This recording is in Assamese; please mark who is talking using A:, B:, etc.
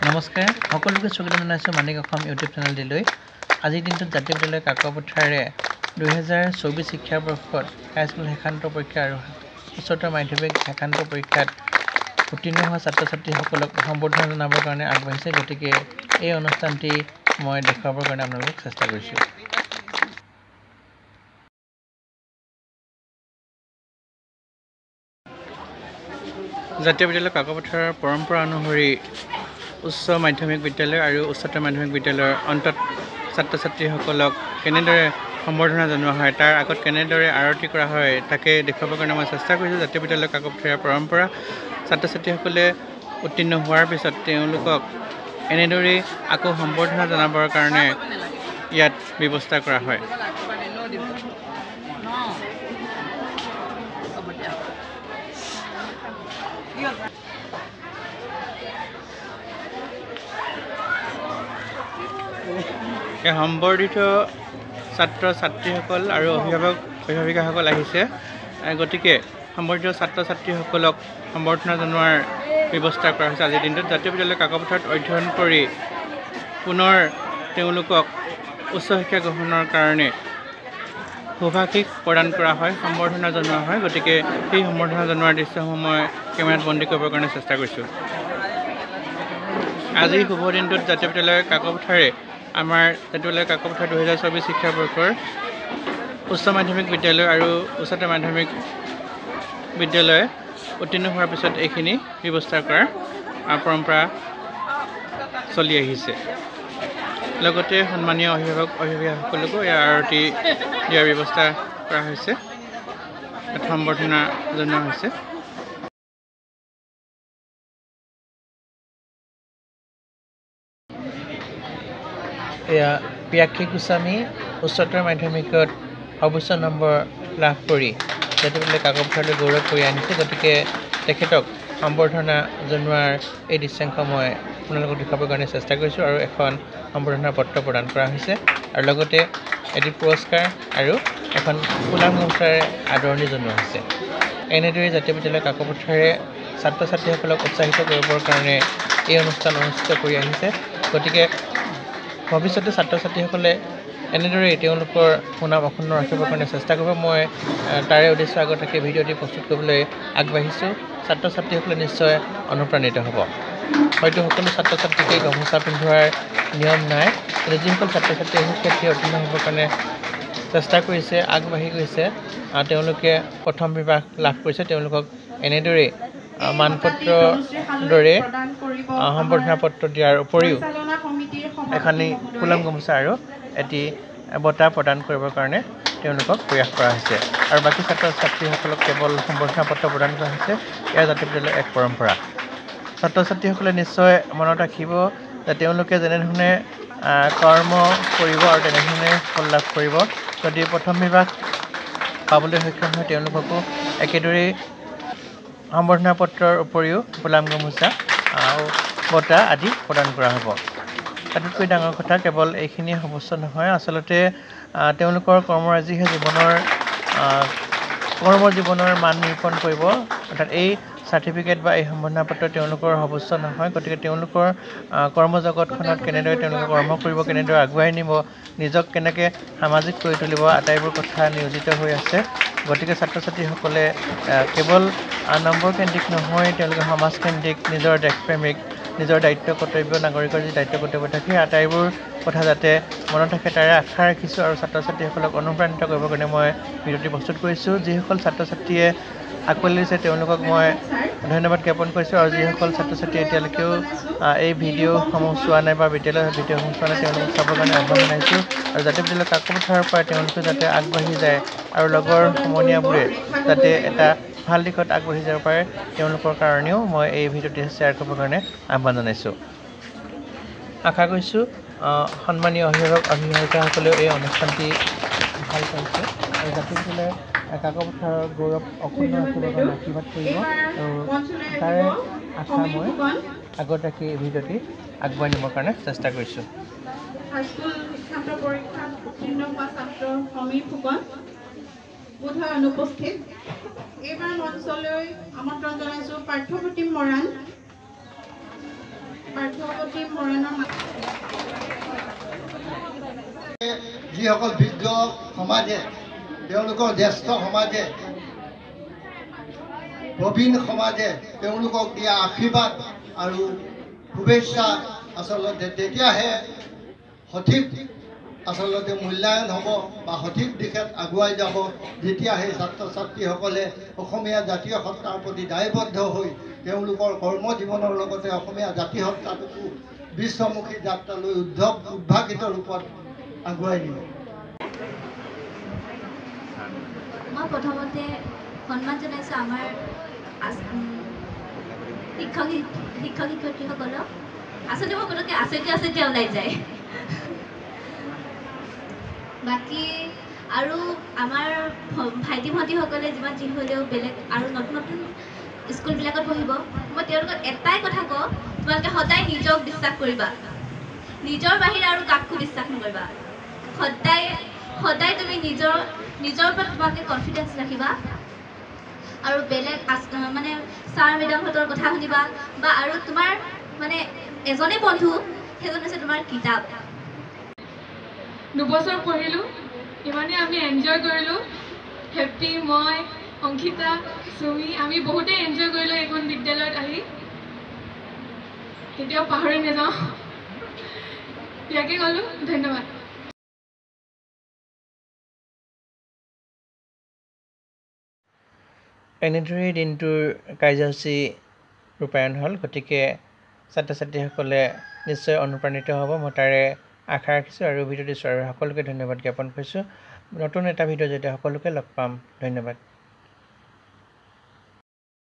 A: নমস্কাৰ সকলোকে স্বাগতম জনাইছোঁ মানিক অসম ইউটিউব চেনেলটিলৈ। আজিৰ দিনটোত জাতীয় বিদ্যালয় কাকপথাৰে 2024 শিক্ষাবৰ্ষত হাইস্কুল শিক্ষান্ত পৰীক্ষা আৰু উচ্চতৰ মাধ্যমিক শিক্ষান্ত পৰীক্ষাত উত্তীৰ্ণ হোৱা ছাত্ৰ ছাত্ৰীসকলক সম্বৰ্ধনা জনাবৰ কাৰণে আগবাঢ়িছে। গতিকে এই অনুষ্ঠানটি মই দেখুৱাবৰ কাৰণে আপোনালোকক চেষ্টা কৰিছোঁ। জাতীয় বিদ্যালয় কাকপথাৰৰ পৰম্পৰা অনুসৰি উচ্চ মাধ্যমিক বিদ্যালয় আৰু উচ্চতৰ মাধ্যমিক বিদ্যালয়ৰ অন্তত ছাত্ৰ ছাত্ৰীসকলক কেনেদৰে সম্বৰ্ধনা জনোৱা হয়, তাৰ আগত কেনেদৰে আৰতি কৰা হয়, তাকে দেখুৱাবৰ কাৰণে মই চেষ্টা কৰিছোঁ। জাতীয় বিদ্যালয় কাকপথাৰৰ পৰম্পৰা ছাত্ৰ ছাত্ৰীসকলে উত্তীৰ্ণ হোৱাৰ পিছত তেওঁলোকক এনেদৰেই আকৌ সম্বৰ্ধনা জনাবৰ কাৰণে ইয়াত ব্যৱস্থা কৰা হয়। সম্বৰ্ধিত ছাত্ৰ ছাত্ৰীসকল আৰু অভিভাৱিকাসকল আহিছে। গতিকে সম্বৰ্ধিত ছাত্ৰ ছাত্ৰীসকলক সম্বৰ্ধনা জনোৱাৰ ব্যৱস্থা কৰা হৈছে। আজিৰ দিনটোত জাতীয় বিদ্যালয় কাকপথাৰত অধ্যয়ন কৰি পুনৰ তেওঁলোকক উচ্চ শিক্ষা গ্ৰহণৰ কাৰণে সৌভাগ্যিক প্ৰদান কৰা হয়, সম্বৰ্ধনা জনোৱা হয়। গতিকে সেই সম্বৰ্ধনা জনোৱাৰ দৃশ্যসমূহ মই কেমেৰাত বন্দী কৰিবৰ কাৰণে চেষ্টা কৰিছোঁ। আজিৰ শুভ দিনটোত জাতীয় বিদ্যালয় কাকপথাৰে আমাৰ জাতীয় বিদ্যালয় কাকপথাৰ 2024 শিক্ষাবৰ্ষৰ উচ্চ মাধ্যমিক বিদ্যালয় আৰু উচ্চতৰ মাধ্যমিক বিদ্যালয় উত্তীৰ্ণ হোৱাৰ পিছত এইখিনি ব্যৱস্থা কৰাৰ পৰম্পৰা চলি আহিছে। লগতে সন্মানীয় অভিভাৱকসকলকো ইয়াৰ আৰতি দিয়াৰ ব্যৱস্থা কৰা হৈছে, সম্বৰ্ধনা জনোৱা হৈছে। এয়া পিয়াক্ষী গোস্বামী উচ্চতৰ মাধ্যমিকত সৰ্বোচ্চ নম্বৰ লাভ কৰি জাতীয় বিদ্যালয় কাকপথাৰলৈ গৌৰৱ কৰি আনিছে। গতিকে তেখেতক সম্বৰ্ধনা জনোৱাৰ এই দৃশ্যাংশ মই আপোনালোকক দেখুৱাবৰ কাৰণে চেষ্টা কৰিছোঁ আৰু এখন সম্বৰ্ধনা পত্ৰ প্ৰদান কৰা হৈছে আৰু লগতে এটি পুৰস্কাৰ আৰু এখন ফুলাম গামোচাৰে আদৰণি জনোৱা হৈছে। এনেদৰে জাতীয় বিদ্যালয় কাকপথাৰে ছাত্ৰ ছাত্ৰীসকলক উৎসাহিত কৰিবৰ কাৰণে এই অনুষ্ঠান অনুষ্ঠিত কৰি আহিছে। গতিকে ভৱিষ্যতে ছাত্ৰ ছাত্ৰীসকলে এনেদৰে তেওঁলোকৰ সুনাম অক্ষুণ্ণ ৰাখিবৰ কাৰণে চেষ্টা কৰিব। মই তাৰে উদ্দেশ্য আগত ৰাখি ভিডিঅ'টি প্ৰস্তুত কৰিবলৈ আগবাঢ়িছোঁ। ছাত্ৰ ছাত্ৰীসকলে নিশ্চয় অনুপ্ৰাণিত হ'ব। হয়তো সকলো ছাত্ৰ ছাত্ৰীকে গামোচা পিন্ধোৱাৰ নিয়ম নাই, কিন্তু যিসকল ছাত্ৰ ছাত্ৰীয়ে শিক্ষাৰ্থী উত্তীৰ্ণ হ'বৰ কাৰণে চেষ্টা কৰিছে, আগবাঢ়ি গৈছে, তেওঁলোকে প্ৰথম বিভাগ লাভ কৰিছে, তেওঁলোকক এনেদৰেই মানপত্ৰৰ দৰে সম্বৰ্ধনা পত্ৰ দিয়াৰ উপৰিও এখনি ফুলাম গামোচা আৰু এটি বঁটা প্ৰদান কৰিবৰ কাৰণে তেওঁলোকক প্ৰয়াস কৰা হৈছে আৰু বাকী ছাত্ৰ ছাত্ৰীসকলক কেৱল সম্বৰ্ধনা পত্ৰ প্ৰদান কৰা হৈছে। এয়া জাতীয় বিদ্যালয়ৰ এক পৰম্পৰা। ছাত্ৰ ছাত্ৰীসকলে নিশ্চয় মনত ৰাখিব যে তেওঁলোকে যেনেধৰণে কৰ্ম কৰিব আৰু তেনেধৰণে ফল লাভ কৰিব। যদি প্ৰথম বিভাগ পাবলৈ সক্ষম হয়, তেওঁলোককো একেদৰেই সম্বৰ্ধনা পত্ৰৰ উপৰিও ফুলাম গামোচা বঁটা আদি প্ৰদান কৰা হ'ব। আটাইতকৈ ডাঙৰ কথা কেৱল এইখিনিয়ে সৰ্বোচ্চ নহয়, আচলতে তেওঁলোকৰ কৰ্মৰাজিহে কৰ্মৰ জীৱনৰ মান নিৰূপণ কৰিব। অৰ্থাৎ এই চাৰ্টিফিকেট বা এই সম্বৰ্ধনা পত্ৰ তেওঁলোকৰ সৰ্বোচ্চ নহয়। গতিকে তেওঁলোকৰ কৰ্মজগতখনত কেনেদৰে তেওঁলোকে কৰ্ম কৰিব, কেনেদৰে আগুৱাই নিব, নিজক কেনেকৈ সামাজিক কৰি তুলিব, আটাইবোৰ কথা নিয়োজিত হৈ আছে। গতিকে ছাত্ৰ ছাত্ৰীসকলে কেৱল নম্বৰকেন্দ্ৰিক নহয়, তেওঁলোকে সমাজকেন্দ্ৰিক, নিজৰ দেশপ্ৰেমিক, নিজৰ দায়িত্ব কৰ্তব্য, নাগৰিকৰ যি দায়িত্ব কৰ্তব্য থাকে, আটাইবোৰ কথা যাতে মনত ৰাখে তাৰে আশা ৰাখিছোঁ আৰু ছাত্ৰ ছাত্ৰীসকলক অনুপ্ৰাণিত কৰিবৰ কাৰণে মই ভিডিঅ'টি প্ৰস্তুত কৰিছোঁ। যিসকল ছাত্ৰ ছাত্ৰীয়ে আঁকোৱালি লৈছে তেওঁলোকক মই ধন্যবাদ জ্ঞাপন কৰিছোঁ আৰু যিসকল ছাত্ৰ ছাত্ৰীয়ে এতিয়ালৈকেও এই ভিডিঅ'সমূহ চোৱা নাই বা বিদ্যালয়ৰ ভিডিঅ'সমূহ চোৱা নাই, তেওঁলোকক চাবৰ কাৰণে আহ্বান জনাইছোঁ আৰু জাতীয় বিদ্যালয় কাকপথাৰৰ পৰা তেওঁলোকে যাতে আগবাঢ়ি যায় আৰু লগৰ সমনীয়াবোৰে যাতে এটা ভাল দিশত আগবাঢ়ি যাব পাৰে, তেওঁলোকৰ কাৰণেও মই এই ভিডিঅ'টি শ্বেয়াৰ কৰিবৰ কাৰণে আহ্বান জনাইছোঁ। আশা কৰিছোঁ সন্মানীয় অভিভাৱিকাসকলেও এই অনুষ্ঠানটি ভাল পাইছে আৰু জাতীয় বিদ্যালয় কাকপথাৰৰ গৌৰৱ অক্ষুণ্ণ ৰাখিবৰ কাৰণে আশীৰ্বাদ কৰিব আৰু তাৰে আশা মই আগত ৰাখি এই ভিডিঅ'টি আগুৱাই নিবৰ কাৰণে চেষ্টা কৰিছোঁ।
B: হাইস্কুল শিক্ষান্ত পৰীক্ষাত উত্তীৰ্ণ হোৱা ছাত্ৰ সমীৰ ফুকন বোধহয় অনুপস্থিত। এইবাৰ মঞ্চলৈ আমন্ত্ৰণ জনাইছোঁ পাৰ্থপ্ৰতিম মৰাণ। পাৰ্থৱতী মৰাণৰ
C: যিসকল বৃদ্ধ সমাজে তেওঁলোকৰ জ্যেষ্ঠ সমাজে প্ৰবীণ সমাজে তেওঁলোকক দিয়া আশীৰ্বাদ আৰু শুভেচ্ছা আচলতে তেতিয়াহে সঠিক আচলতে মূল্যায়ন হ'ব বা সঠিক দিশত আগুৱাই যাব যেতিয়া সেই ছাত্ৰ ছাত্ৰীসকলে অসমীয়া জাতীয় সত্তাৰ প্ৰতি দায়বদ্ধ হৈ তেওঁলোকৰ কৰ্মজীৱনৰ লগতে অসমীয়া জাতি সত্তাটোকো বিশ্বমুখী যাত্ৰালৈ উদ্ভাসিত ৰূপত আগুৱাই নিব।
D: মই প্ৰথমতে সন্মান জনাইছোঁ আমাৰ শিক্ষক শিক্ষয়িত্ৰীসকলক। আচলতে মই পটককৈ আচৰিত ওলাই যায়। বাকী আৰু আমাৰ ভাইটি ভণ্টিসকলে যিমান যি হ'লেও বেলেগ আৰু নতুন নতুন স্কুলবিলাকত পঢ়িব, মই তেওঁলোকক এটাই কথা কওঁ, তোমালোকে সদায় নিজক বিশ্বাস কৰিবা, নিজৰ বাহিৰে আৰু কাকো বিশ্বাস নকৰিবা। সদায় তুমি নিজৰ ওপৰত তোমালোকে কনফিডেঞ্চ ৰাখিবা আৰু বেলেগ মানে ছাৰ মেডামহঁতৰ কথা শুনিবা বা আৰু তোমাৰ মানে এজনেই বন্ধু, সেইজন হৈছে তোমাৰ কিতাপ।
E: 2 বছৰ পঢ়িলোঁ, ইমানেই আমি এনজয় কৰিলোঁ। হেপ্পী, মই, অংকিতা, চুমি, আমি বহুতেই এনজয় কৰিলোঁ এইখন বিদ্যালয়ত আহি। কেতিয়াও পাহৰি নাযাওঁ। ইয়াকে ক'লোঁ, ধন্যবাদ।
A: এনেদৰেই দিনটোৰ কাৰ্যসূচী ৰূপায়ণ হ'ল। গতিকে ছাত্ৰ ছাত্ৰীসকলে নিশ্চয় অনুপ্ৰাণিত হ'ব, মই তাৰে আশা ৰাখিছোঁ আৰু ভিডিঅ'টো চোৱাৰ সকলোকে ধন্যবাদ জ্ঞাপন কৰিছোঁ। নতুন এটা ভিডিঅ' যেতিয়া সকলোকে লগ পাম। ধন্যবাদ।